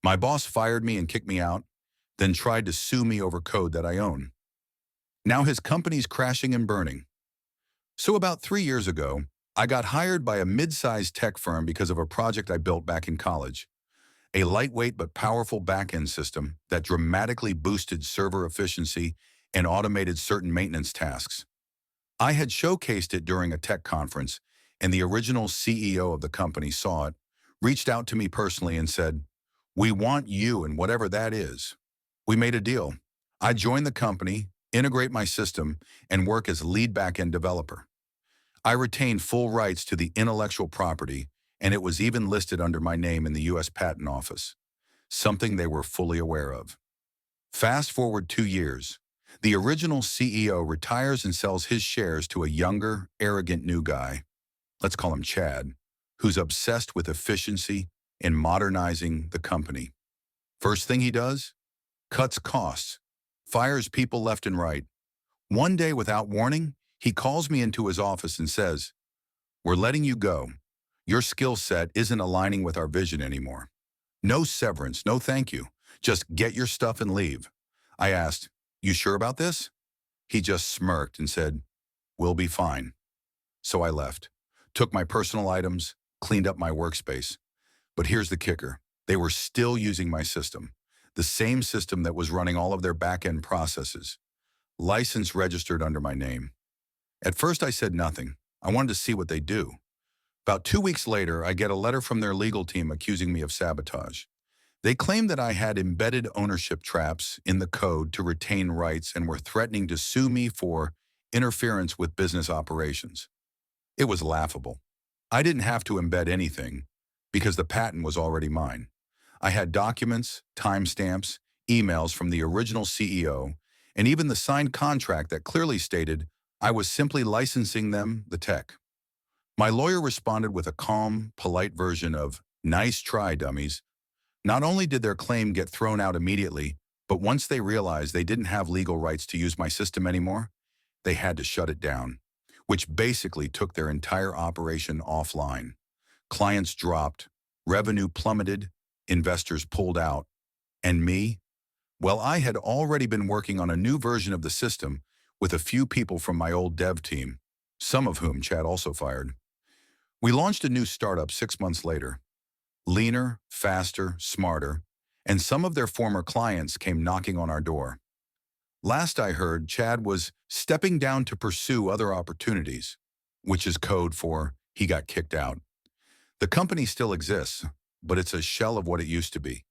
My boss fired me and kicked me out, then tried to sue me over code that I own. Now his company's crashing and burning. So about 3 years ago, I got hired by a mid-sized tech firm because of a project I built back in college. A lightweight but powerful back-end system that dramatically boosted server efficiency and automated certain maintenance tasks. I had showcased it during a tech conference, and the original CEO of the company saw it, reached out to me personally and said, "We want you and whatever that is." We made a deal. I joined the company, integrate my system, and work as lead back-end developer. I retained full rights to the intellectual property, and it was even listed under my name in the U.S. Patent Office, something they were fully aware of. Fast forward 2 years. The original CEO retires and sells his shares to a younger, arrogant new guy, let's call him Chad, who's obsessed with efficiency and modernizing the company. First thing he does? Cuts costs, fires people left and right. One day, without warning, he calls me into his office and says, "We're letting you go. Your skill set isn't aligning with our vision anymore. No severance, no thank you. Just get your stuff and leave." I asked, "You sure about this?" He just smirked and said, "We'll be fine." So I left, took my personal items, cleaned up my workspace. But here's the kicker. They were still using my system, the same system that was running all of their back-end processes, license registered under my name. At first I said nothing. I wanted to see what they do. About 2 weeks later, I get a letter from their legal team accusing me of sabotage. They claimed that I had embedded ownership traps in the code to retain rights and were threatening to sue me for interference with business operations. It was laughable. I didn't have to embed anything because the patent was already mine. I had documents, timestamps, emails from the original CEO, and even the signed contract that clearly stated I was simply licensing them the tech. My lawyer responded with a calm, polite version of, "Nice try, dummies." Not only did their claim get thrown out immediately, but once they realized they didn't have legal rights to use my system anymore, they had to shut it down, which basically took their entire operation offline. Clients dropped, revenue plummeted, investors pulled out, and me? Well, I had already been working on a new version of the system with a few people from my old dev team, some of whom Chad also fired. We launched a new startup 6 months later. Leaner, faster, smarter, and some of their former clients came knocking on our door. Last I heard, Chad was stepping down to pursue other opportunities, which is code for he got kicked out. The company still exists, but it's a shell of what it used to be.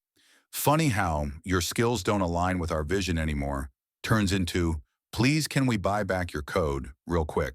Funny how your skills don't align with our vision anymore turns into, "Please can we buy back your code real quick?"